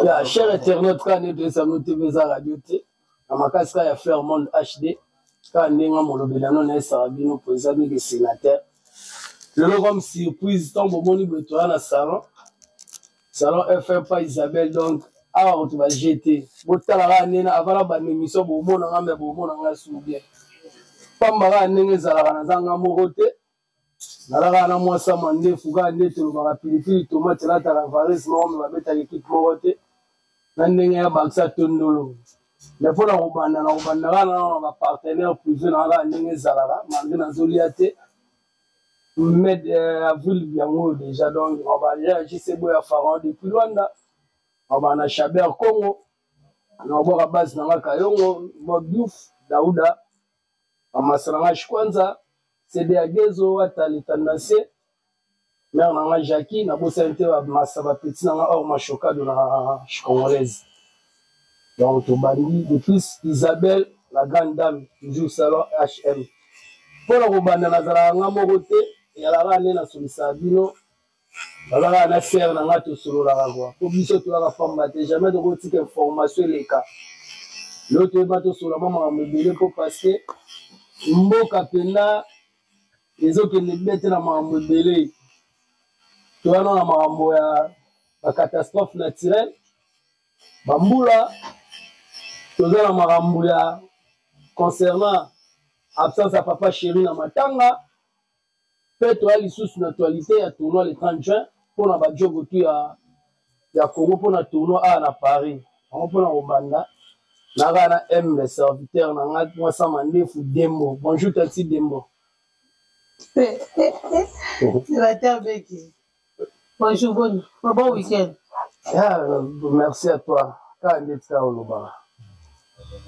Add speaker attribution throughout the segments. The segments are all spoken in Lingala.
Speaker 1: Ya cher internaute quand on est sur TV za radio T, na makasi ya Fleur Monde HD, quand on molobela non na Sarabino pour les amis des sénateurs. Le comme surprise tant bon moni betoa na salon. Salon FM pas Isabelle donc alors tu vas jeter. Botala nena avant la émission bon mona ngame bon mona ngasu bien. Pamba nenge zala na zanga morote. Nalaka na mwasa mande fuga ndete lobaka pilipili tomate na taravaris mo babeta l'équipe morote. Na ndenge ya baksa tondolo. Mais pour la robanda na ba partenaire privé na la ndenge zala mande na zoliate. Mais avril bien déjà donc on va réagir c'est boya Pharaon depuis Luanda. On va na Chaber Congo. Na boka base na Kayongo, Mobiouf, Daouda. Amasranga Kwanza, c'est des agezo atali tendance. Mère na Jackie na bosente ba masaba petit na or machoka de la congolaise. Donc to bandi depuis Isabelle la grande dame toujours salon HM. Pour la robanda na zala ngamo et à la rane na solisa bino. Voilà na faire na ngato solo la ravoir. Pour biso to la femme jamais de rotique information les cas. L'autre bateau sur la maman me belé pour passer. Mboka pena les autres ne bête na maman belé. Tu vois na maman ya la catastrophe naturelle. Bambula tu vois na maman ya concernant absence à papa chéri na matanga. Peut-être à l'issue de l'actualité à tournoi le 30 juin pour la badjogo tu ya Congo pour la tournoi à Paris. On pour la Rwanda. Nagana M le serviteur nanga moi ça mandé fou Dembo. Bonjour Tati Dembo.
Speaker 2: C'est la terre Becky. Bonjour bon week-end.
Speaker 1: Merci à toi. Quand est-ce que Oloba?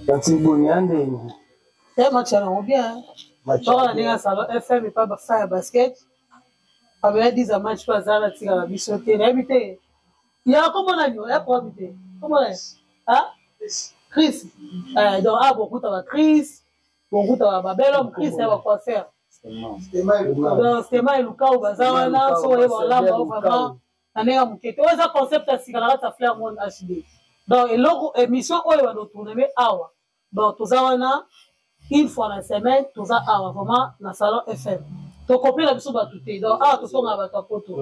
Speaker 1: Tati Boniande.
Speaker 2: C'est match on bien. Bon on est à salon FM et pas faire basket. Avec 10 matchs pas ça la tira la bisoté. Habité. Il y a comment on a dit, il y a quoi habité? Comment est? Hein? Chris, donc beaucoup de Chris, beaucoup de Babel, Chris, il va quoi faire? Donc, Stéma et Lucas, au bazar, là, soit là, vraiment, on est à Moukéto. On a un concept à Sigalara, à Fleur Monde HD. Donc, l'émission, on va nous tourner, mais awa. Donc, tout ça, on a une fois la semaine, tout ça, awa, vraiment, dans le salon FM. Donc, on peut la mission de tout. Donc, ah, tout ça, on a un poto.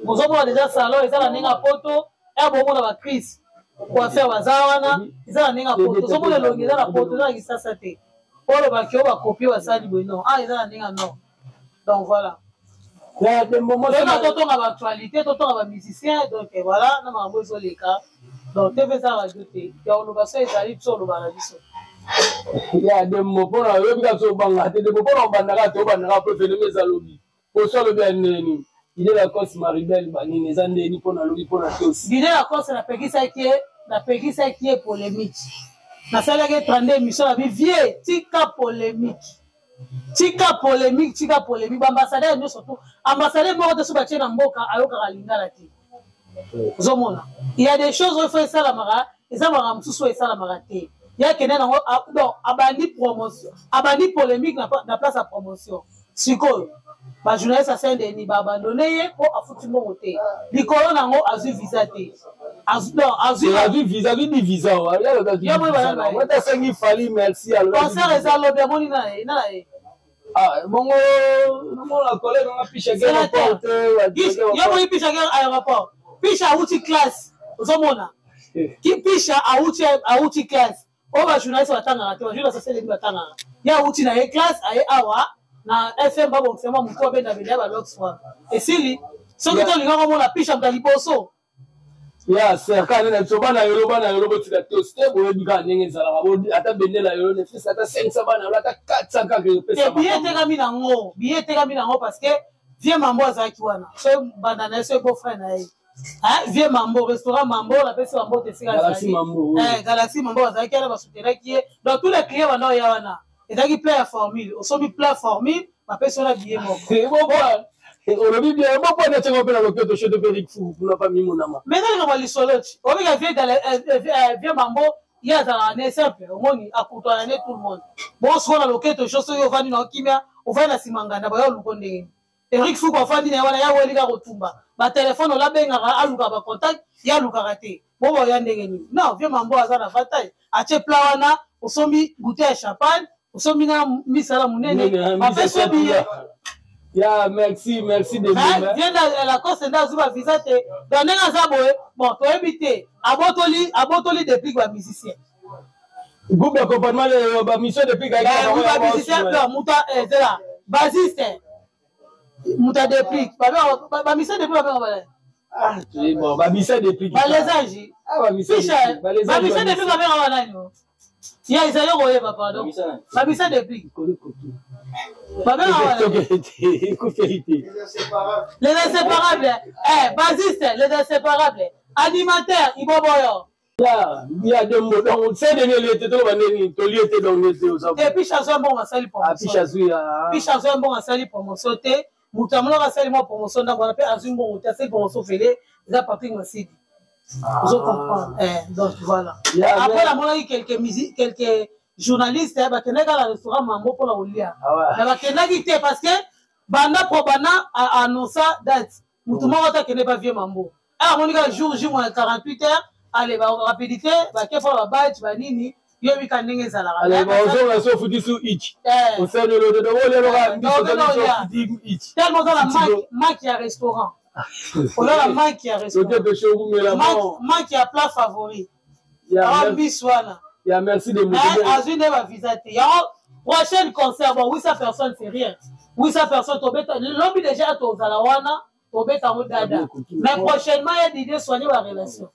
Speaker 2: Vous avez déjà salon, et ça, on a un poto, et bon, on a Chris. Pour faire bazawana ils ont ninga poto so le longi za la poto za kisasa te polo ba kio ba copie wa sali bono ah ils ont ninga non donc voilà
Speaker 1: là des moments
Speaker 2: là toto nga ba actualité toto nga ba musicien donc voilà na mambo zo leka donc TV za radio te ya olo ba so ezali so lo ba la biso
Speaker 1: ya des moments pour la yo bika so banga te des moments on bandaka to bandaka pour phénomène za lobi pour so lo bien neni. Il est la cause Maribel Bani, les années ni pour la lobby pour la chose.
Speaker 2: Il est la cause la pegisa qui est polémique. La salle qui est 32 émissions la vie vieille, tika polémique. Ambassadeur nous surtout. Ambassadeur mort de ce bâtiment en boka ayoka kalinga la ti. Zomona. Il y a des choses où il faut ça la mara, et ça mara msusu et ça la mara té. Il y a quelqu'un non abandi promotion, abandi polémique na place à promotion. Siko. Ba journaliste à Saint-Denis ba abandonné pour afouti mo côté. Likolo nango azu visa té. Azu
Speaker 1: visa vi di visa. Ya moi ta sengi fali merci alors.
Speaker 2: Concert eza lobe moni na
Speaker 1: ah mongo la collègue on a piché aéroport.
Speaker 2: Ya moi piché aéroport. Piché outi classe. Ozomona. Ki piché outi classe. O ba journaliste batanga te, journaliste Saint-Denis batanga. Ya outi na classe aye awa. Na FM babo sema mko benda benda ba Oxford et sili so que to linga ko la pisha mtaliposo
Speaker 1: ya serikali na tsoba na yolo tika to step o bika ndenge zala ba ata bendela yolo ne fisa ata 500 bana ata 400 ka ke pesa
Speaker 2: billet teka mina ngo parce que vieux mambo azaki wana so banda na so beau-frère na ye vieux mambo restaurant mambo la pesa mambo te sika Galaxy mambo azaki na ba soutenaki donc tous les clients wana ya wana. Et d'ailleurs, plein de formules. Au sommet, plein de formules, ma personne a bien mort.
Speaker 1: C'est bon, on a vu bien, bon, on a fait la loquette de chez de Péric Fou, pour la famille Monama.
Speaker 2: Maintenant, on va les soler. On va bien mambo, il y a dans l'année simple, au moins, à coûter l'année tout le monde. Bon, soit la loquette de choses, on va nous kimia, on va la simanga, on va nous connaître. Eric Foucault afandi na wana ya welika kotumba ba téléphone ola bengaka aluka ba contact ya luka raté bobo ya ndenge ni non vieux mambo azana bataille ache pla wana osombi bouteille de champagne osombi na misala munene apesa billet.
Speaker 1: Ya merci de
Speaker 2: même viens la cause nda zuba visa te donner un zaboé bon to éviter abotoli depuis ba musicien
Speaker 1: groupe d'accompagnement ba mission depuis
Speaker 2: ba musicien là muta là basiste muta depuis ba mission depuis ba
Speaker 1: ah bon ba mission depuis
Speaker 2: ba les anges
Speaker 1: ah ba mission
Speaker 2: depuis ba nani ya isayo koyeba pardon ba mission depuis les inséparables, basiste, les inséparables, animateur, Iboboyo.
Speaker 1: Il y a des mots, donc c'est de l'été,
Speaker 2: et puis chanson bon à salir pour puis chanson bon à salir pour mon sauter, Moutamlo à salir pour mon sonne, on appelle Azumbo, ou Tassé pour mon sauver, il a pas pris ma city. Vous comprenez, donc voilà. Après la monnaie, quelques musiques, quelques journaliste ba kenaka la restaurant mambo pour la olia na ba kenaki te parce que banda pro bana a annoncé date mutuma wata kene pas vieux mambo a monika jour J moins 48 heures allez ba rapidité ba ke fa ba badge ba nini yo mi kanenge za la
Speaker 1: allez ba ozo la so futi su each on sait le de wole lo ga ndi each
Speaker 2: tellement dans la marque ya restaurant on a la marque ya restaurant marque ya plat favori ya biswana.
Speaker 1: Yeah, merci de me
Speaker 2: prochaine concert, bon, oui, ça personne, c'est rien. Oui, ça personne, l'homme déjà, mais prochainement, il y a des idées soigner la relation.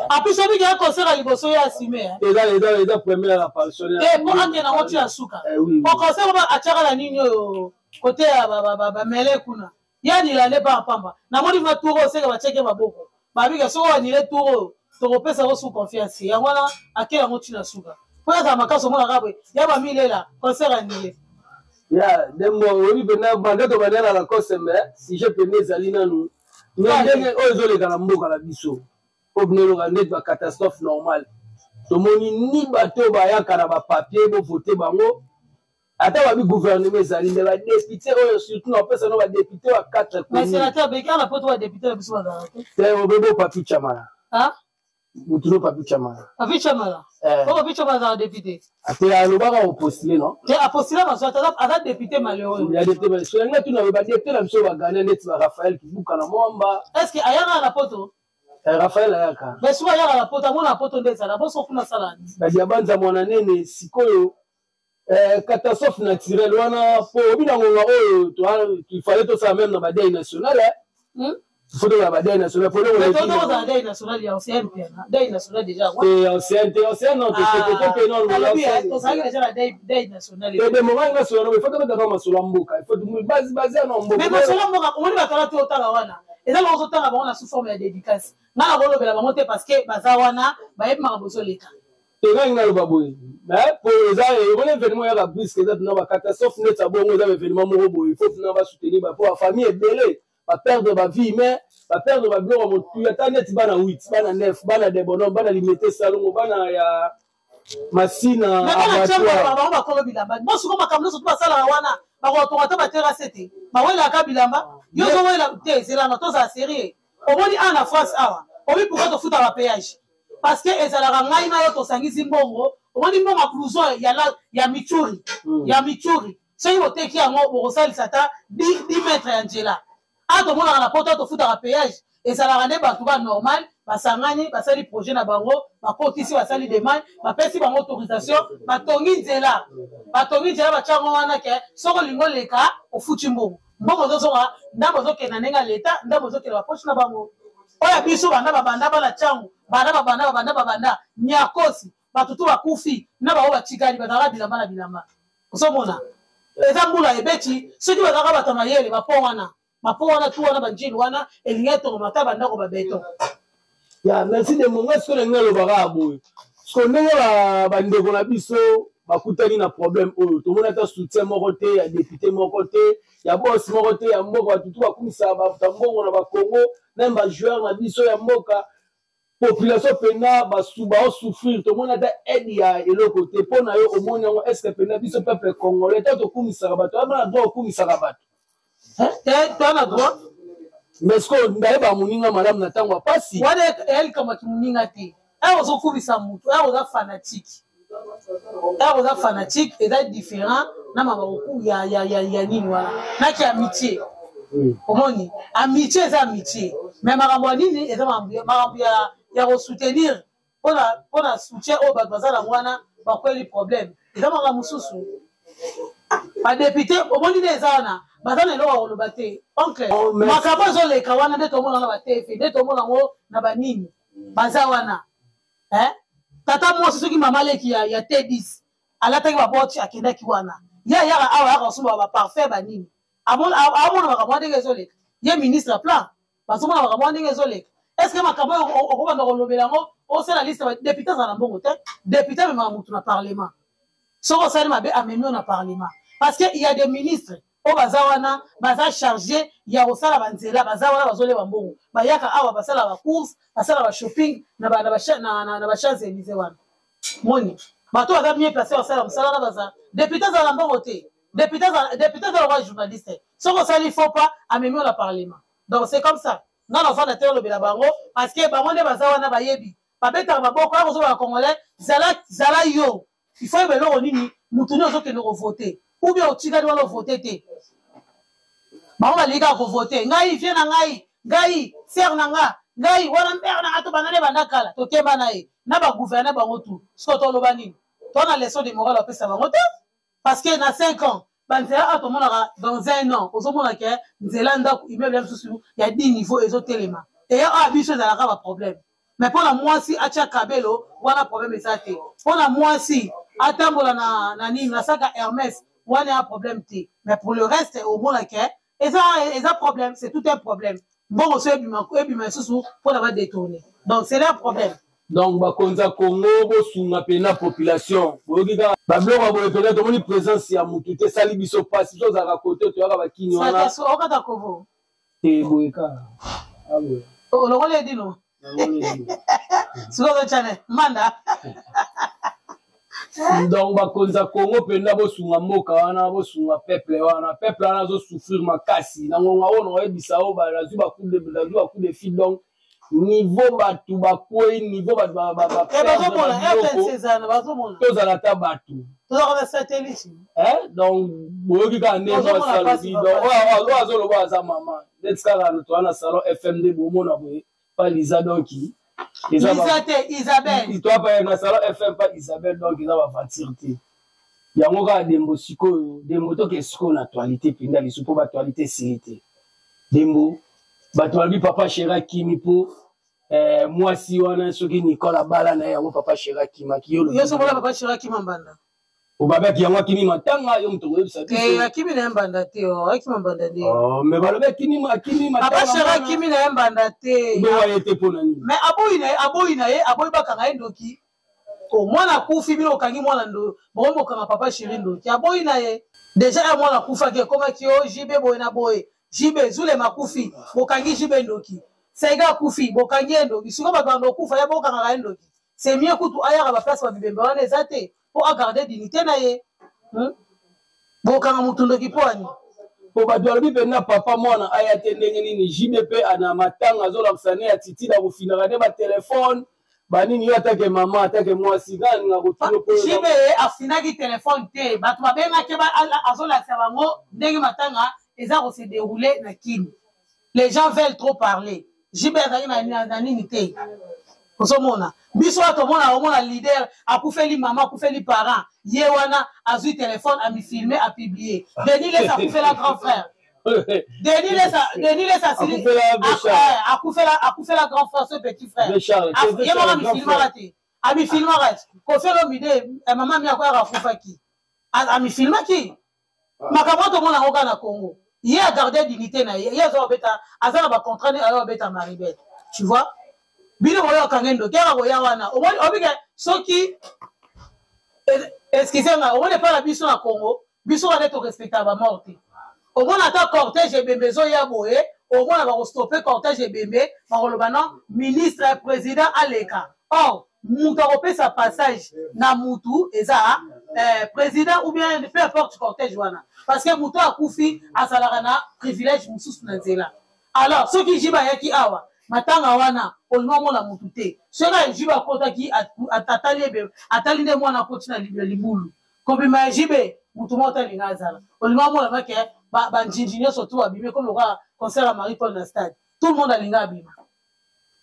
Speaker 2: En plus, il y a un concert à Liboso, il y a assumé.
Speaker 1: Et là, les premières apparitions.
Speaker 2: Et pour un qui n'a pas de souka. Au concert, on va attirer la ligne côté à Mele Kuna. Il y a ni l'année pas en pamba. N'a pas dit ma tour, c'est que va checker ma boko. Ma vie, c'est qu'on a tour. Tu ça sous confiance. Il y a voilà à quel moment tu l'as souga. Pour ça, ma casse au moins arabe. Il y a pas mis là. Concert annulé.
Speaker 1: Ya, demo oui bena banda to bana la cause mais si je peux zalina nous. Nous ndenge ozo le kana mboka la biso. Obnelo ka net ba catastrophe normale. To moni ni bato ba ya kana ba papier bo voter bango. Ata ba bi gouvernement zali mais ba député surtout on peut ça no ba député wa 4
Speaker 2: mais sénateur Beka la poto wa député la biso ba.
Speaker 1: C'est au bebo papi chamala.
Speaker 2: Hein?
Speaker 1: Mutuno papi chamala.
Speaker 2: Papi chamala. Comment papi chamala député?
Speaker 1: Ate ya lobaka au postuler non?
Speaker 2: Tu as postulé parce que tu député malheureux.
Speaker 1: Il y a des députés sur nga tu n'avais pas député la biso ba gagner net ba Raphaël Kibuka na mwamba.
Speaker 2: Est-ce que ayaka la poto?
Speaker 1: Raphaël ayaka.
Speaker 2: Mais souvent ayaka la poto, mona poto ndeza la boso kuna sala.
Speaker 1: Ba diabanza mwana nene sikoyo catastrophe naturelle wana po bina ngonga oyo il fallait tout ça même dans ba deuil national hein. Il faut la bataille nationale pour le
Speaker 2: mais toi dans la deuil national il y a ancien deuil national déjà
Speaker 1: c'est ancien non c'est non
Speaker 2: on ça déjà la deuil national
Speaker 1: et des moments national il faut que dans masolo mboka il faut baser non mboka
Speaker 2: mais masolo mboka on va faire tout autant wana et là on autant avant la sous forme de dédicace na la bolo monter parce que bazawana ba yeb maraboso leka
Speaker 1: et là il a le baboui mais pour ça on événement ya la brise que ça na ba catastrophe net ça bon on a événement morobo il faut na ba soutenir pour la famille est belée va perdre ma vie mais va perdre ma gloire mon tu attends net bana 8 bana 9 bana de bonhomme bana limiter salon bana ya machine à
Speaker 2: abattoir ba ko bilamba moi souvent makamno surtout basala wana ba ko to ba terrasete ba wela ka bilamba yo zo wela te c'est là to za série au moins en France awa au moins pourquoi to futa ba péage parce que ezala ngai na yo to sangisi mbongo au moins mbongo clouson ya michuri so yo te ki yango bo sali sata 10 mètres angela a to mona na poto to futa ba péage ezala ne ba tuba normal basangani basali projet na bango bakotisi basali demande bapesi bango autorisation batongi nzela bachango wana ke soko lingo leka ofuti mbongo zozoka ndambo zokenda ndenge leta ndambo zokenda bapoche na bango oya biso banda babanda bala chango banda nyakosi batutu bakufi na bao batikali bazala bilamba na bilamba osomona eza mbula ebeti soki bazaka bato mayele bapo wana tu wana banjini wana elinga tongo mataba ndako babeto.
Speaker 1: Ya merci de mon est-ce que les ngelo baka boy. Ce qu'on est bandeko na biso bakutani na problème oyo. Tout le monde a soutien moko te ya député moko te ya boss moko te ya mboka tutu bakumisa ba tambongo na ba Congo même ba joueur na biso ya mboka population pena basuba souffrir tout le monde a aide ya eloko te pona yo omoni est-ce que pena biso peuple congolais to kumisa bato ama droit kumisa bato.
Speaker 2: toi na droit
Speaker 1: mais ce que ndayeba moninga madame na tango pasi
Speaker 2: wana elle kama kimuninga te elle ozokubisa mutu elle oza fanatique eza différent na mabaku ya nini wana naki amitié omoni amitié eza amitié mais makambo ya nini eza makambo ya kosoutenir mpona soutien oyo bato baza nango wana bakweli problème eza makambo mosusu badepute omoni nde eza wana baza na eloko ya koloba te oncle makambo ezoleka wana nde tomona na batefe nde tomona yango na banini baza wana tata mwasi soki mama aleki ya T10 alataki baboti akendaki wana ye yaka awa yaka kosomba baparfum banini amona makambo ya ndenge ezoleka ye ministre ya plan bazomona makambo ya ndenge ezoleka est ce que makambo oyo okobanda kolobela yango osala liste député azala na mbongo te député amemaka motu na parlement soki osali mabe amemi na parlement parce que il y a des ministres oyo baza wana baza chargé ya kosala banzela baza wana bazoleba mbongo bayaka awa basala bacourse basala bashopping na bachamps-élysées wana moni bato baza mieux placé basala mosala wana baza député azala na mbongo te député azala lokwa journaliste soki osali faut pas amemi na parlement donc c'est comme ça nga na ofanda te olobela bango parce que bango nde baza wana bayebi babetaka maboko ya kozoba congolais zala yo il faut yeba eloko nini mutu nde ozokende kovote ou bien otikali wana ovote te bango balikaka kovote ngai vie na ngai ser na ngai wana mbere na nga to bana nde bandakala tokemba na ye na bagouverne bango tu soki toloba nini to na leçon de morale opesa bango te parce que na 5 ans banzela a tomonaka dans 1 an ozomona ke nzela ndako immeuble ya mosusu ya 10 niveau ezotelema eya oyo biso ezalaka baproblème mais mpona mwasi atia kabelo wana problème eza te mpona mwasi atambola na nini na saka Hermès wana ya problème te mais pour le reste omona ke eza problème c'est tout un problème mbongo so ebima lisusu mpona badétourner donc c'est leur problème
Speaker 1: donc bakonza Congo bosunga pena population boyoki kaka babiloko ya boye pena tomoni présence ya motu te esali biso mpasi biso ozalaka kote toyaka bakini wana
Speaker 2: okata kovo
Speaker 1: te boye kaka
Speaker 2: olokoli edino sikoyo ozotyane manda
Speaker 1: donc bakonza Congo pena bosunga mboka wana bosunga peuple wana azosouffrir makasi na ngonga oyo nakoyebisa oyo bazwi bacoup de fil donc niveau bato bakwei niveau bato tozala ata bato donc boyoki kaka nde mwasalobi oyo azoloba aza mama neti kaka toza na salon fmd bomona boye pa liza donki toapa na salon fm pa isabelle donc eza bavatire te yango kaka dembo sikoyo dembo toke sikoyo na actualité mpenza lisu mpo baactualité esili te dembo bato balobi papa Chéra Kimi mpo mwasi wana soki Nicole abala na ye yango papa Chéra Kimaki
Speaker 2: yo somola papa Chéra Kimi mbanda
Speaker 1: obabaki yango akini matanga yo moto koyebisa
Speaker 2: te akimi na ye mbanda te akimi mbanda te
Speaker 1: mais balobi akini matanga
Speaker 2: papa Chéra Kimi na ye mbanda te
Speaker 1: ndo waye te mpo na nini
Speaker 2: mais aboyi na ye aboyi bakanga ye ndoki mwana akufi bino okangi mwana ndo bokomi bokanga papa Chéri ndoki aboyi na ye déjà ya mwana akufaki ekomaki yo jibe boye na boye jibe zule makufi bokangi jibe ndoki sega akufi bokangi ye ndoki siko bato bando okufa ya bokangaka ye ndoki c'est mieux kutu ayaka baplace babibembe wana eza te mpo agarde dignité na ye bokanga mutu ndoki mpo ani
Speaker 1: po bato balobi mpena papa mwana aya te ndenge nini jibe mpe ana matanga azolakisa ne ya titi na kofinaka nde batelefone banini yo atake mama atake mwasi kaninga kotino
Speaker 2: jibe afinaki telefone te bato babengaki azolakisa bango ndenge matanga eza kose déroulé na kini les gens veulent trop parler jibe azalaki na nini te ozomona biso oyo omona leader akufeli mama akufeli parent ye wana azwi telefone amifilme apiblie Denis Lesa akufela grand frère Denis Lesa akufela grand frère ce petit frère ye moko amifilmaka te amifilmaka kofela omide mama mi akoyaka akufaki amifilmaki makambo oyo tomona yango kaka na Congo ye agarde dignité na ye aza obeta aza na bacontrat nde aza obeta maribel tu vois bino boyo okange ndoki aka koya wana obike soki excusez-nga omoni epai na biso na Congo biso wana torespectaka bamort te omona ata cortège ebembe ezoya boye omona bakostope cortège ebembe bakoloba non ministre président aleka or mutu akopesa passage na mutu eza président ou bien peu importe cortège wana parce que moto akufi azalaka na privilège mosusu na nzela alors soki jiba yaki awa matanga wana olinga mona mutu te soki jibe akotaki atali nde mwana akoti na libulu kobima ya jibe mutu moko talinga azala olinga mona make banjinji nyonso tu babimi comme lokola concert ya Marie Paul na stade tout le monde alinga abima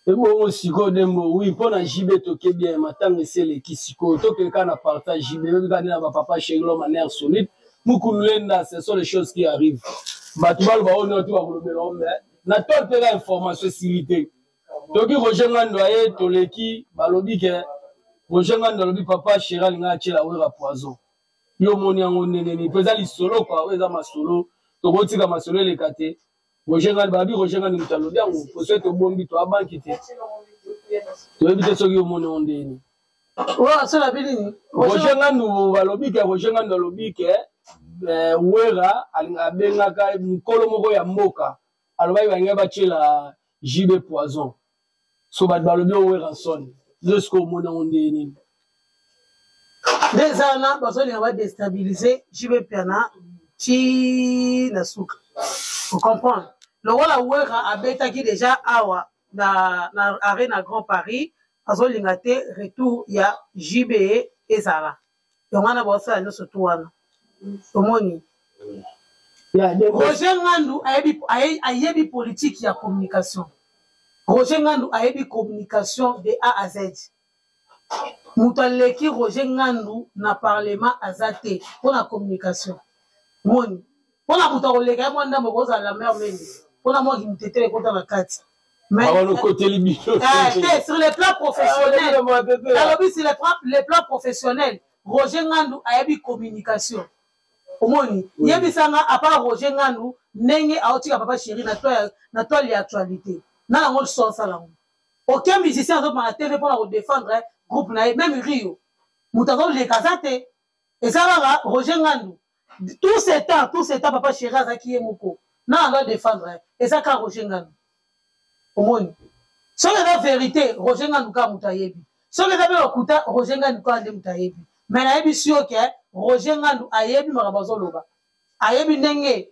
Speaker 1: ebongo sikoyo dembo oui mpo na jibe toke bien matanga esi eleki sikoyo tokeka na partage jibe oyebika nde na bapapa chéri manière solide mukulu lenda ce sont les choses qui arrivent bato baloba oyo noti bakolobela ome na to mpeka information esili te toki roger ngando aye toleki balobi ke roger ngando alobi papa chéri alinga atiela wera poison yo omoni yango ndenge mpo eza lisolo kwa oyo eza masolo tokotika masolo eleka te roger ngando balobi roger ngando moto alobi yango poso ete obombi to abanki te toyebi te soki omoni yango ndeni roger ngando balobi ke roger ngando alobi ke wera abengaka mokolo moko ya mboka alobaki balingai batiela jibe poison so bato balobi owera soni lorsque omona yango ndenge nini
Speaker 2: nde eza wana bazolinga badestabilize jibe piana ti na suka ocomprendre lokola wera abetaki déjà awa na arène na Grand Paris azolinga te retour ya jibe ezala yango wana baosala nyonso tu wana omoni Roger Ngandu ayebi politique ya communication. Roger Ngandu ayebi communication de A à Z. Moutaleki Roger Ngandu na parlement azate pour la communication. Moni. Pour la moutaleka mwanda mokoza la mère mende. Pour la moi qui me tete contre la carte. Mais
Speaker 1: sur le plan professionnel.
Speaker 2: Alors sur le plan professionnel, Roger Ngandu ayebi communication. Omoni yebisanga à part Roger Ngandu ndenge aotika papa chéri na toile ya actualité na lango sosa lango aucun musicien zo na TV pour défendre groupe na même Rio mutazo le kazate et ça va Roger Ngandu tout ce temps papa chéri azaki yemoko na doit défendre et ça ka Roger Ngandu omoni so la vérité Roger Ngandu ka mutayebi so le zabe okuta Roger Ngandu ka ande mutayebi mais na yebi sio ke Roger Ngandu ayebi makabazo loba ayebi ndenge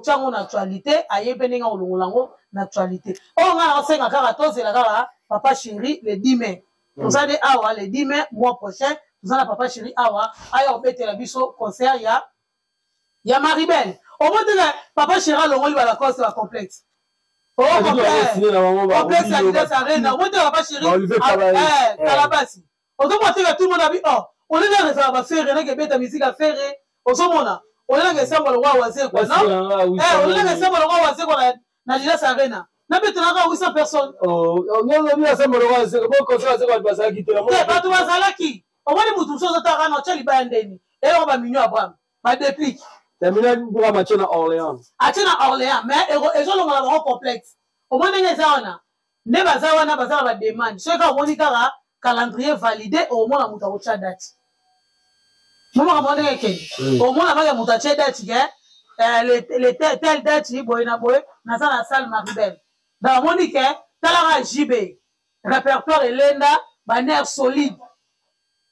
Speaker 2: chango na actualité ayebi ndenge olongolango na actualité o nga na senga kaka tozela kaka papa chéri le 10 mai vous allez awa le 10 mai mois prochain vous allez papa chéri awa aya obetela biso concert ya Maribel au moins papa chéri longoli ba la cause la complexe oh complexe la Lidas Arena au moins papa chéri Kalabasi au moins tout le monde a dit oh on est là ça va faire rien que bête musique à faire au somona on est là que ça va le roi wazé quoi non on est là que ça va le roi wazé quoi na Lidas Arena na bête na 800 personnes
Speaker 1: oh non non ça va le roi wazé bon comme ça va passer qui te la
Speaker 2: pas tout ça qui on va les mutu chose ta kana chali ba ndeni et on va minyo Abraham ba déplique
Speaker 1: terminé pour match na Orléans
Speaker 2: mais et zo longa la complexe au moins ndenge ça ona ne bazawana bazala ba demande ce ka woni kara calendrier validé au moins la muta ocha date maman ramone ke au moins la maga muta che date ke les telle date boy na na salle Maribel dans monique tala JB répertoire elenda banner solide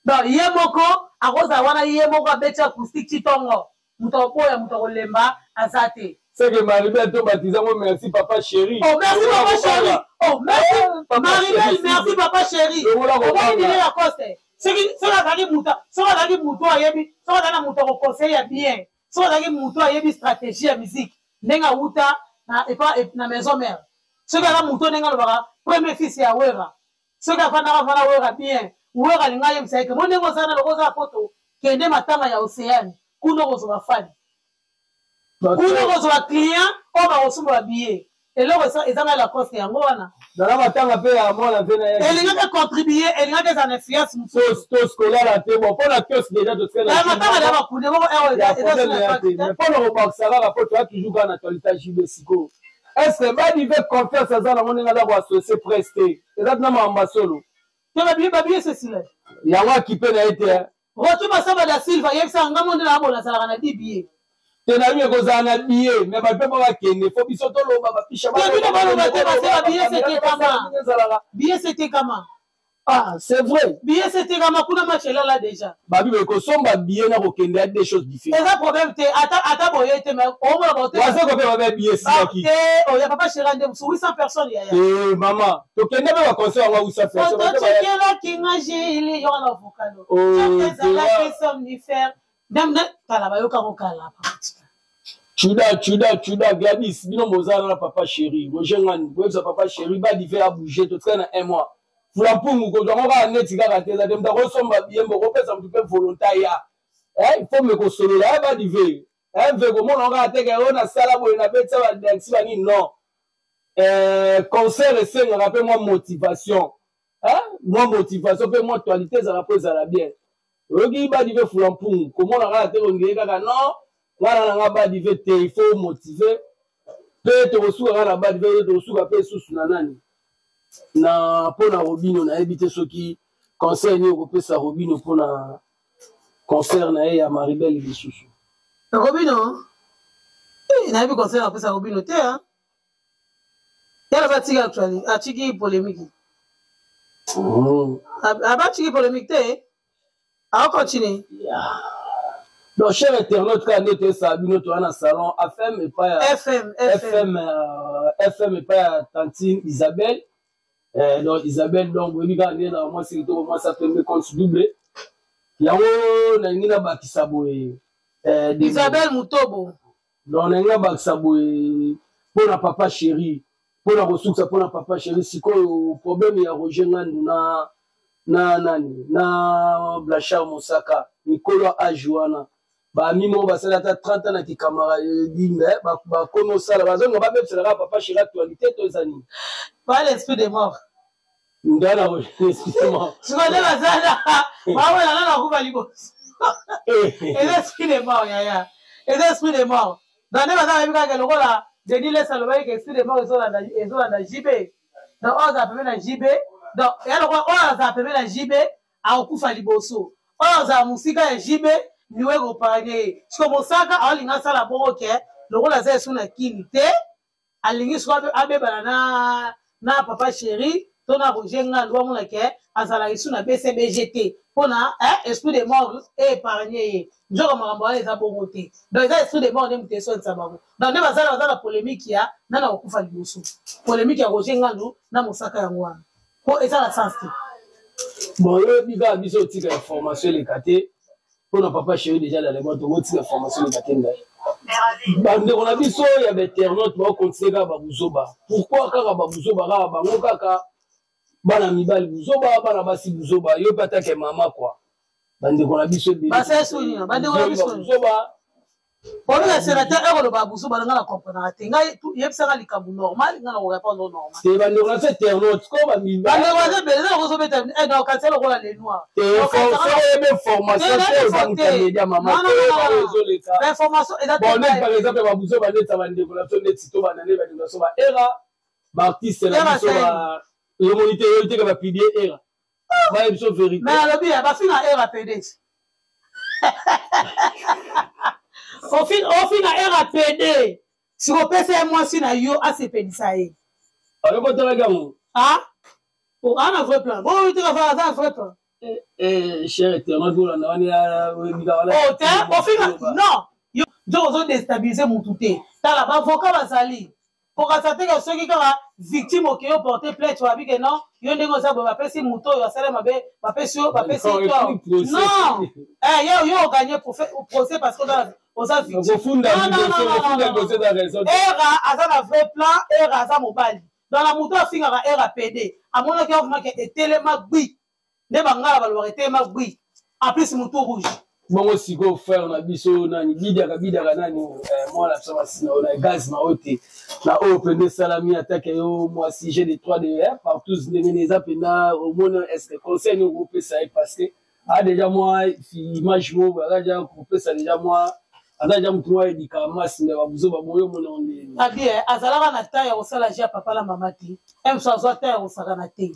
Speaker 2: donc yemoko akoza wana yemoko abeti acoustique titongo muta oya muta olemba azate
Speaker 1: c'est que Maribel to baptisamo merci papa chéri
Speaker 2: oh merci papa chéri oh merci Maribel merci papa chéri on va dire la cause c'est la dali muta so la dali muto ayebi so la dali muto conseil ya bien so la dali muto ayebi stratégie ya musique nenga uta na na maison mère so la muto nenga lobaka premier fils ya wera so ka fana wera bien wera linga yem sai ke mo nengo sana lokoza photo kende matanga ya océane kuno ko so fani kuno ko so client o ba osumba billet et là ça ils ont la coste yango wana
Speaker 1: dans la matanga pe ya mona pe na
Speaker 2: elle nga contribuer elle nga des influences
Speaker 1: to scolaire la te bon pour la coste déjà de faire
Speaker 2: la matanga ya bakune bo
Speaker 1: mais pour le boxer la photo a toujours dans actualité JB Siko est-ce que ba dive confiance ça na moninga la associé presté et là na mamba solo
Speaker 2: to ba bien c'est cela
Speaker 1: yango qui peut na été
Speaker 2: Rotu Masaba da Silva yebisa ngamonde na bona sala na DBA
Speaker 1: tena mieux kozana na billet mais ba pepa ba kende faut biso to loba ba pisha
Speaker 2: ba billet c'était comment
Speaker 1: Ah, c'est vrai.
Speaker 2: Billet, c'était comme un match là déjà.
Speaker 1: Babi, mais que son billet n'a aucun des choses différentes.
Speaker 2: Et ça, problème, t'es à boyer, mais au moins, on va
Speaker 1: faire billet si qui.
Speaker 2: Oh, il n'y a pas chez Randem, sur 800 personnes, il y a.
Speaker 1: Eh, maman, tu connais même un concert à 800 personnes.
Speaker 2: Tu es là qui m'a géré, il y a un avocat. Tu es là qui somnifère. Même là, tu as la bayoka au cala.
Speaker 1: Chuda, Gladys, bino mozala papa chéri. Rojengan, websa papa chéri, ba divé à bouger, tout ça dans un mois. Fulapungu, quand on va net, il va rater, ça dem d'abord son bien, mais on peut s'en faire volontariat. Il faut me consoler là, ba divé. Veut comment on va attaquer, on a ça là, on a fait ça, non. Concert et scène, rappelle-moi motivation. Moi motivation, puis moi actualité, ça rappelle ça la bien. Regarde, ba divé Fulapungu, comment on va attaquer, on dit, non. Il faut motiver. Peut-être aussi, na pona Robino na éviter ceux qui concernent européen sa Robino pona concerne à Maribel et Chouchou.
Speaker 2: Robino, il n'a pas concerne après sa Robino té hein. Il y a la bâtie actuelle, a tiki polémique. A bâtie polémique té. A continuer.
Speaker 1: Donc, cher internaute, quand on était Sabino, tu as un salon, FM et pas FM et pas Tantine Isabelle. Donc, Isabelle, donc, oui, quand on est dans moi, c'est tout, moi, ça fait mes comptes doublés. Il y a un bakisaboué.
Speaker 2: Isabelle Moutobo.
Speaker 1: Donc, on a un bakisaboué pour la papa chéri, pour la ressource, pour la papa chéri. Si quoi, le problème, il y a Roger Ngandou, na Blachar Moussaka, Nicolas Ajuana. Bah mimo ba ça 30 ans qui camarade dit mais ba kono ça la raison on va même ça papa chez l'actualité tous années
Speaker 2: pas l'esprit des morts
Speaker 1: ndana l'esprit des morts
Speaker 2: tu connais la zala ba wala na kuba libo et l'esprit des morts ya et l'esprit des morts dans les bazar bika ke lokola Denis laisse le bail que l'esprit des morts ezola JB donc on a appelé la JB donc ya lokola on a appelé la JB a okufa liboso on a musika ya JB niwe gopanye siko mosaka alinga sala bongo ke lokola za suna kilité alingi siko abebana na papa chéri tona rojenga ndo mona ke azala suna BCBGT pona esprit de mort épargné njoko makambo ala eza bongo te donc eza esprit de mort ne muteso nsa bango donc ne bazala polémique ya nana okufa liboso polémique ya rojenga ndo na mosaka yango wana po eza la sens te
Speaker 1: bon yo biga biso tika information les katé. Pour notre papa chéri déjà dans les mois de votre information de Katenda. Bande on a vu ça il y avait internaute moi continuer à babuzoba. Pourquoi kaka babuzoba kaka bango kaka bana mibali buzoba bana basi buzoba yo pata ke mama quoi. Bande on a vu ça
Speaker 2: ba c'est souni bande on a vu ça buzoba. Pour le sénateur ero le babuzoba nga la comprendre te ngai yebsanga likabu normal nga na répondre normal.
Speaker 1: C'est bande on a fait internaute comme ba mibali.
Speaker 2: Bande on a beleza ko so beta non quand c'est le rôle les noirs.
Speaker 1: Information
Speaker 2: l'information est
Speaker 1: bon par exemple babuzoba net bande on a fait net sito banane bande so ba era ba artiste la so ba le moniteur que va publier era. Ba émission vérité.
Speaker 2: Mais alors bien ba fina era PD. Au fin à RAPD, si on peut faire moi si na yo a CPD ça y est.
Speaker 1: Alors quand tu regardes
Speaker 2: ah pour un vrai plan. Bon tu vas faire un vrai plan.
Speaker 1: Cher internaute vous là on est
Speaker 2: oh t'es au fin non yo dozo déstabiliser mon touté. T'as là avocat bazali. Pour constater que ceux qui sont victimes qui ont porté plainte tu vas dire que non yo ndenge ça ba pesi muto yo sala mabe ba pesi toi non yo gagné pour faire procès parce que oza victime era aza na vrai plan era aza mobali dans la muto afingaka RAPD amonaki vraiment que etelema gbi nde bangala balobaka etelema gbi en plus muto rouge
Speaker 1: bongo siko frère na biso nani bidaka nani moi la sama sina on a gaz na ote na open salami attaque yo moi si j'ai des 3 de partout les apena au monde est-ce que conseil nous groupe ça parce que déjà moi image mo déjà groupe ça déjà moi déjà mtu wa edika masi na babuzo baboyo mona onde
Speaker 2: bien azalaka na taille au sala ja papa la mama ti aime ça zo taille au sala na te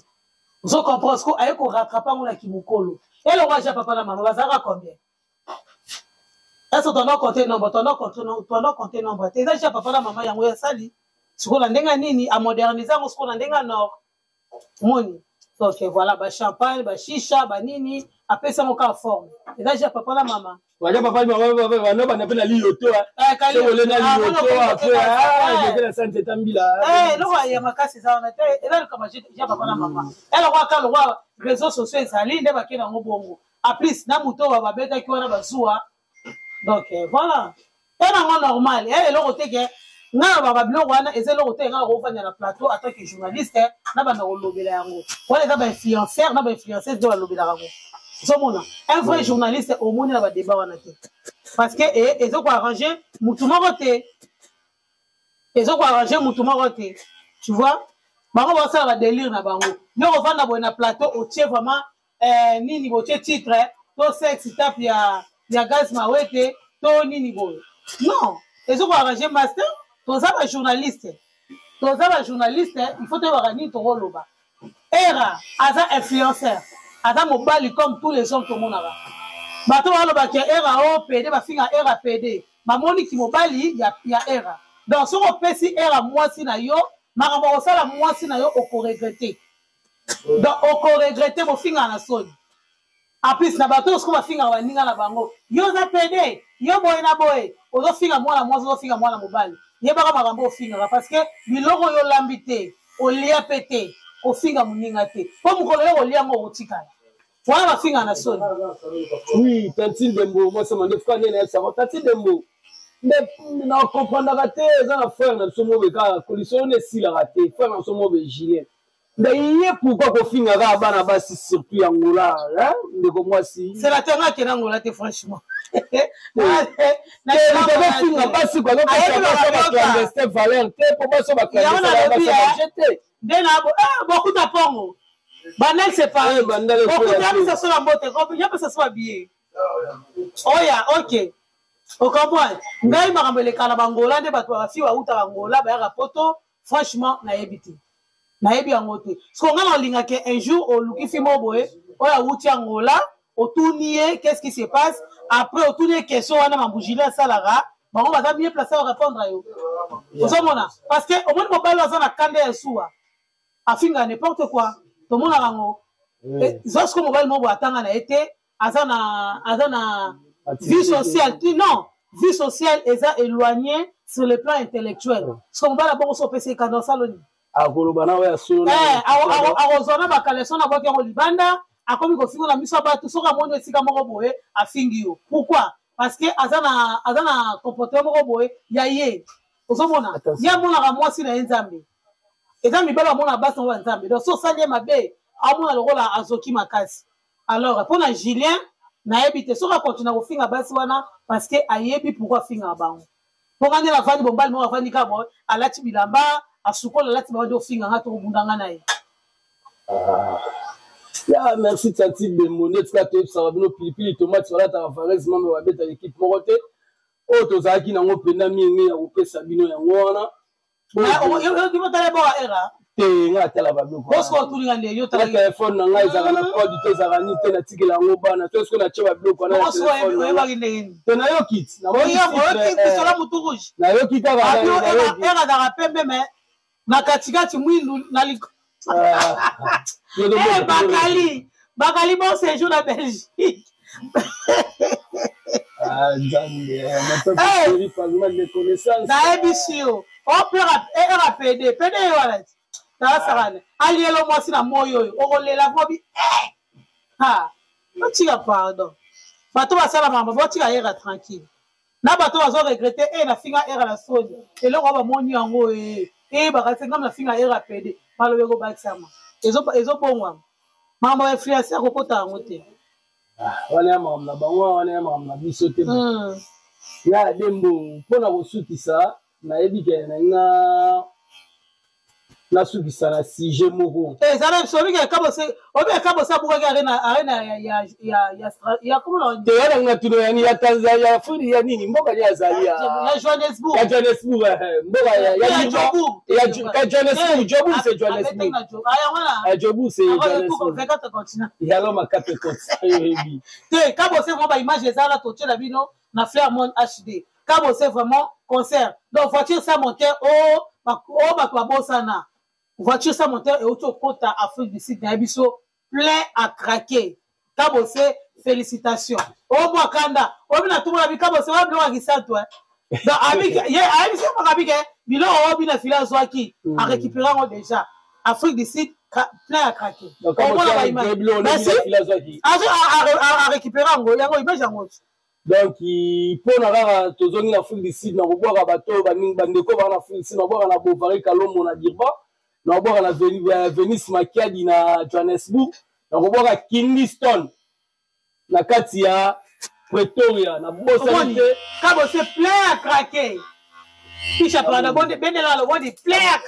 Speaker 2: vous comprenez ce ko aye ko rattraper ngona kimukolo et le roi ja papa la mama bazaka combien. Est-ce que tu as compté nombre tu as déjà papa la maman yango ya sali siko na ndenga nini a moderniser ngo siko na ndenga nord moni Donc voilà, ba champagne, ba chicha, ba nini, après ça mon cas forme. Et là j'ai papa la maman.
Speaker 1: Ouais, papa maman non ba na lioto. C'est le na lioto après ah, la santé tambila.
Speaker 2: Non il y a ma casse ça on était et là comme j'ai papa la maman. Elle roi quand le roi réseaux sociaux ezali nde ba kena ngobongo. A plus na muto ba beta ki wana bazua. Donc voilà. Et na normal, et le côté que nga ba bilo wana ezelo côté nga ko fanya na plateau en tant que journaliste na ba na lobela yango. Wala za ba influenceur na ba influenceuse de la lobela yango. Zomona un vrai journaliste au monde na ba débat wana te. Parce que ezo ko arranger mutu moko te. Ezo ko arranger mutu moko te. Tu vois? Bango ba ça va délire na bango. Yo ko vanda bo na plateau au tiers vraiment nini bo titre to sex tap ya gaz mawete to nini bo. Non, ezo ko arranger master. Toza ba journaliste, il faut te voir ni to roloba. Era, aza influenceur, aza mobali comme tous les hommes tout le monde là. Bato roloba ke era o PD ba finga era PD. Ba moni ki mobali ya era. Donc so ko pesi era mwasi na yo, makambo osala mwasi na yo oko regretter. Donc oko regretter bo finga na soni. En plus na bato ko ba finga wa ninga na bango. Yo za PD, yo boy na boy, ozo finga mwana mwasi ozo finga mwana mobali. Yebaka makambo ofinga parce que biloko yo lambité olia pété ofinga muninga te po mukolo yo olia ngo otikala wana bafinga na soni.
Speaker 1: Oui, Tantine Dembo moi ça m'a dit frère na ça Tantine Dembo mais na comprendre raté ça na frère na somo beka condition ne si la raté frère na somo be gilet mais yé pourquoi ko finga ga bana basi surtout ya ngola hein ndeko moi si
Speaker 2: c'est la terre qui na ngola te franchement beaucoup d'apports. Banal c'est pas. Beaucoup de ça sur la beauté. Il y a pas ça soit bien. Oh ya, ok. Au comprendre. Ngai marambele kala bangola de batwa fi wa uta bangola ba ya poto. Franchement, na yebiti. Na yebi angote. Ce qu'on a en ligne que un jour au luki fi moboé, o ya uti angola. Autournier, qu'est-ce qui se passe? Après, autournier, question, on a ma bougie là, ça là, on va mieux placer à répondre à eux. Parce que au moins, on va dans la cande et soua. À finir n'importe quoi. Tout le monde a rango. Lorsque on va le mot attendre, on a été, à vie sociale. Non, vie sociale est éloignée sur le plan intellectuel. Parce qu'on va d'abord au PC quand on salon.
Speaker 1: À Golobana, ouais, à Solo.
Speaker 2: À Rosana, ma caleçon, à Bokia Olibanda. A comme il faut la mission bateau sur la monde sika moko boé a fingio. Pourquoi? Parce que azana comportement moko boé ya yé. Ozomona. Ya mona ka mwasi na nzambe. Ezambi bala mona basa wa nzambe. Donc so sanye mabe a mona lokola azoki makasi. Alors pour na Julien na ebité so ka continue ko finga basi wana parce que ayebi pourquoi finga bango. Pour gagner la vandi bombal mo vandi ka bo alati bilamba asukola alati ba do finga ngato bundanga na ye.
Speaker 1: Ya merci Tantine Dembo net ka to ça va bino pilipili tomate sur la ta farès mama wa beta l'équipe morote o to zaki na ngo pena mingi ya kopesa bino ya ngona
Speaker 2: yo ki botala bo era
Speaker 1: te nga tala ba bino
Speaker 2: ko ko tulinga le yo tala
Speaker 1: téléphone na ngai za na code te za ni te na tikela ngo bana to sko na cheba bino ko na téléphone
Speaker 2: ko ba gine
Speaker 1: te na yo kit na mo
Speaker 2: yo kit sur la mutu rouge
Speaker 1: na yo kit ka ba
Speaker 2: era da pembe me na katikati mwindu na liko Bakali bon séjour en Belgique.
Speaker 1: Ah, jamais. Pas de connaissances.
Speaker 2: Naebisio. On peut rappeler. PD voilà. Ça va. Alielo moi si na moyo. On la vobi. Ah. Non tu as pardon. Bato va sala mama. Bato va era tranquille. Na bato va regretter na finga era la soni. Et là on va moni yango bakase ngam na finga era PD. Malo yego baksama. Ezo pongwa. Mama influencer ko kota ngote.
Speaker 1: Wana mama na bango wana mama biso te. Ya Dembo pona ko sukisa na ebike na na sukisa na sujet moko.
Speaker 2: Ça so bika kabose obe kabosa buka ga arena ya comment on dit
Speaker 1: ya na tuno yani ya Tanzania fudi ya nini mboka ya Zalia.
Speaker 2: Ya Johannesburg.
Speaker 1: Ya Johannesburg mboka ya Jobu. Ya Johannesburg, Jobu c'est Johannesburg.
Speaker 2: Aya wana.
Speaker 1: Jobu c'est Johannesburg. Ya loma 4 continents.
Speaker 2: Te kabose vraiment ba image za la toche la bino na Fairmont HD. Kabose vraiment concert. Donc voiture ça monter ba bosana. voiture sans moteur et auto côte à Afrique du Sud nabiso plein à craquer kabose félicitations oh moi kanda oh bina tout la kabose wa bino akisa toi donc avec avec ça avec bilo oh bina fila zwaki a récupérer déjà Afrique du Sud plein à craquer
Speaker 1: donc on va merci
Speaker 2: à récupérer ngo yango image yango
Speaker 1: donc pour na tozongi na Afrique du Sud na boboka bato bandeko ba na Afrique du Sud na boboka na Bovary Kalombo na Dirba na boboka na Venice Makiadi na Johannesburg na boboka Kingston na kati ya Pretoria na bosanité
Speaker 2: kabo c'est plein à craquer pisha pa na bonde benela le wodi plein à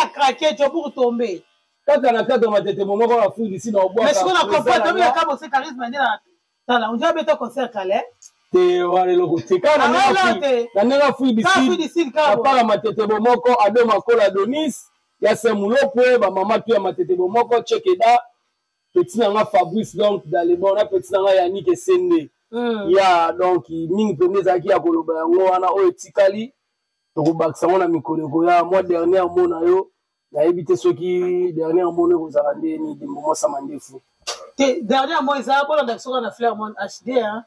Speaker 2: craquer tu pour tomber
Speaker 1: kaka na kaka matete momoko na Afrique du Sud na boboka
Speaker 2: mais ce qu'on a compris donc kabo c'est charisme ndela tala on dirait beto concert calais
Speaker 1: te wale loko te kana na nanga Afrique du Sud para matete momoko ado makola Donis ya semulopwe ba mama tu ya matete momoko chekeda petit nanga Fabrice donc dans les bons petit nanga Yannick Sende ya donc mingi pende zaki ya koloba yango wana o etikali to bakisa mona mikoleko ya mois dernier mona yo na ebité soki dernier mona ko zarande ni dimbo samandefu
Speaker 2: dernier mois ça pour l'action na Fairmont HD hein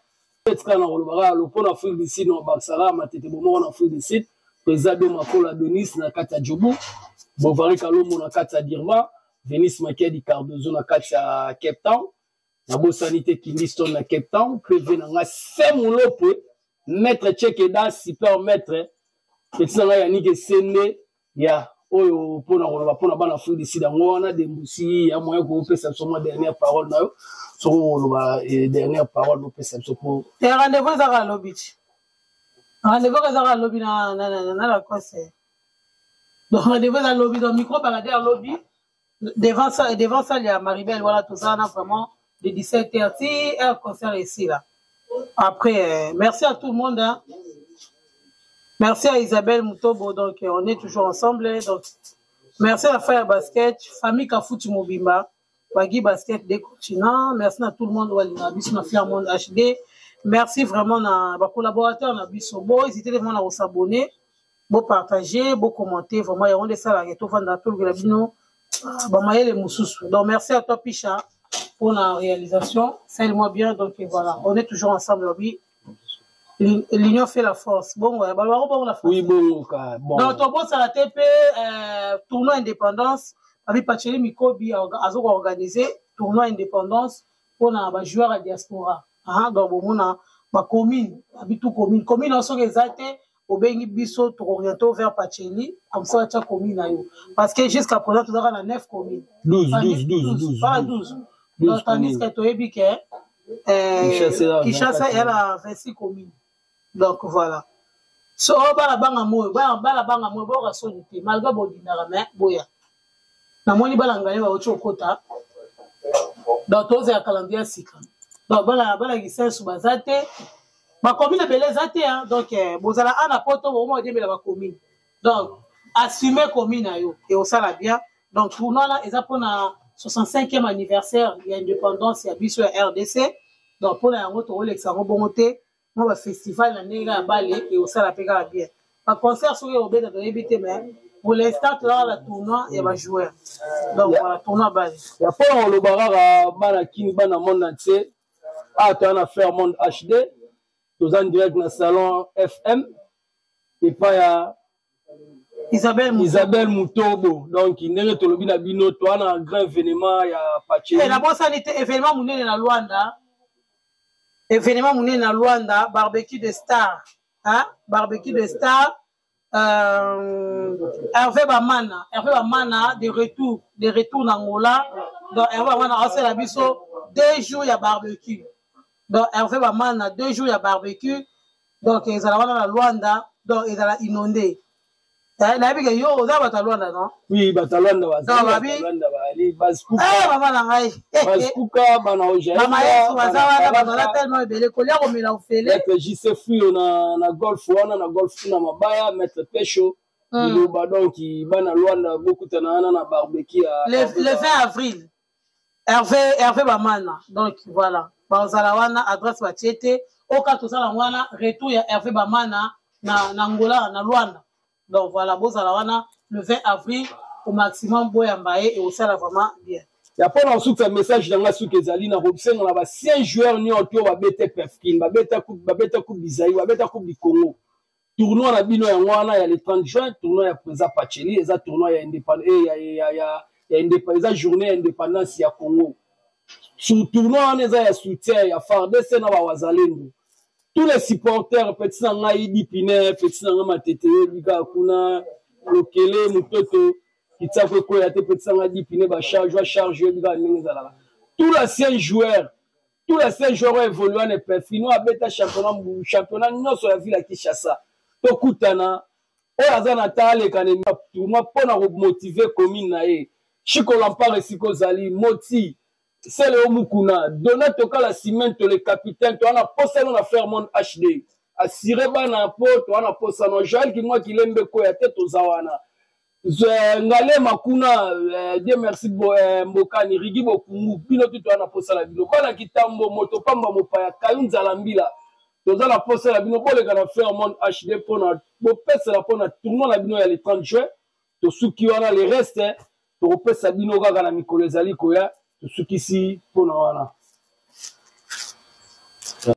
Speaker 1: etikala na koloba lo pona Afrique du Sud no bakisa matete momoko na Afrique du Sud président makola Donis na kata Djobu Bovary Kalombo na kati ya Dirba, Venice Makiadi Cardozo na kati ya Cape Town, na bosanité Kingston na Cape Town, prévu na nga Semulopwe, maître Chekeda, super maître, petit na Yannick Sende, ya oyo pona bana Afrique du Sud yango wana dembusi ya moyen ko pesa soma dernière parole na yo, so ba dernière parole no pesa so pour.
Speaker 2: Te rendez-vous za lobby. Rendez-vous za lobby na la concert. Donc, on devait dans le lobby, dans le micro, balader dans le lobby. Devant ça, il y a Maribel, voilà, tout ça, on a vraiment de 17h, si un concert ici, là. Après, merci à tout le monde, hein. Merci à Isabelle Moutobo, donc, on est toujours ensemble, donc, merci à Fire Basket, famille Kafuti Mobimba, Wagi Basket des continents, merci à tout le monde, Walina, Bissou, Fairmont HD, merci vraiment à nos collaborateurs, à Bissou, n'hésitez vraiment à s'abonner. Beau partager, beau commenter, vraiment, il y a des salariés, tout le monde, tout le monde, donc, merci à toi, Picha, pour la réalisation. Fais-le-moi bien, donc, voilà, on est toujours ensemble, oui. L'union fait la force. Bon, ouais, bon, la force.
Speaker 1: Oui, bon,
Speaker 2: bon. Donc, ton boss à la TP, tournoi indépendance, avec Pacheli Mikobi, a organisé tournoi indépendance pour les joueurs à diaspora. Donc, on a ma commune, habitu commune. Commune, on s'est exalté. Au Bengi Bisso, tu orienté vers Pacheli, comme ça, tu as commune. Parce que jusqu'à présent, tu as 9 communes.
Speaker 1: 12.
Speaker 2: Pas 12. Donc, tandis que tu as dit que Kinshasa, elle a 26 communes. Donc, voilà. So, bala banga moyo, bala solité, malgré bodinara, mais, boya. Na moni bala ngane ba ocho kota. Donc, toze ya calendrier sika. Donc, bala gisen subazate. Ma commune belé zate, hein. Donc, bozala ana poto, au moins, diable la commune. Donc, assumer commune ayo. Et au sala bien. Donc, pour nous, là, ils pour na 65e anniversaire, il y a indépendance, il y a biso RDC. Donc, pour la route, on va l'examen moi, le festival, l'année à Bali, et au sala pega bien. Un concert sur le bête de l'ébité, mais pour l'instant, tu as la tournoi, il va jouer. Donc, voilà, tournoi à Bali.
Speaker 1: Il y a pas le barrage à Banakini, Banamon entier. Ah, tu as fait un monde HD. Tu as en direct dans le salon FM. Et pas il y a Isabelle Moutobo. Donc, il n'est pas le bino. Tu as un grand événement, il y a Pacheli.
Speaker 2: Et d'abord, ça n'était événement mouné dans Luanda. Événement mouné dans Luanda, barbecue de stars. Hein? Barbecue de stars. Hervé Bamana, de retour dans Angola. Donc, Hervé Bamana, on s'est la biso, 2 jours, il y a barbecue. Donc, Hervé Bamana, 2 jours, il y a barbecue. Donc, ils allaient dans Luanda, donc, ils allaient inonder. Yo, vous avez Luanda, non?
Speaker 1: Oui, Luanda, Bazkuka,
Speaker 2: tellement belé, colère au mélange fêlé.
Speaker 1: JC Fouille, na golf, na Mabaya, mettre Pécho. Donc, il va na Luanda, beaucoup de barbecue.
Speaker 2: Le 20 avril, Hervé Bamana. Donc, voilà. Bazalawana, adresse Bachete. Au cas où ça, retour à Hervé Bamana, na Angola, na Luanda. Donc, voilà, Bozalawana, le 20 avril au maximum Boyambaye et au sala vraiment bien.
Speaker 1: Il y a pas un message dans la souke ezali na robsen on a 5 joueurs ni auto ba bete Pefkin ba bete coupe Bizaï ba bete coupe du Congo. Tournoi na bino ya ngwana ya le 30 juin, tournoi ya Président Pacheli, eza tournoi ya indépendance ya indépendance journée indépendance ya Congo. Sur tournoi on eza ya soutien ya FARDC na ba wazalendo. Tous les supporters petit na ngai Dipine, petit na ngai Matete, Bika kuna Lokele Mutoto Kitako ko ya te petit na ngai Dipine ba charge Bika ningezala. Tous les 5 joueurs ont évolué en Pefino a beta championnat nyonso ya ville ya Kinshasa. Tokutana oyazana tale kanemi tournoi pona ko motiver commune na ye. Chiko Lampare siko zali moti c'est le Omukuna donner tokala cimento le capitaine to ana posa na Fairmont HD assuré bana po to ana posa no Joël ki moi ki lembe ko ya tete ozawana ngale makuna Dieu merci mbokani rigi bokungu bino to ana posa la bino bana kitambo moto pamba mopaya kayunza lambila toza la posa la bino boleka na Fairmont HD pona bopesa la pona tournoi la bino ya le 30 juin to suki wana le reste to repesa bino kaka na mikolo ezali koya to suki si pona wana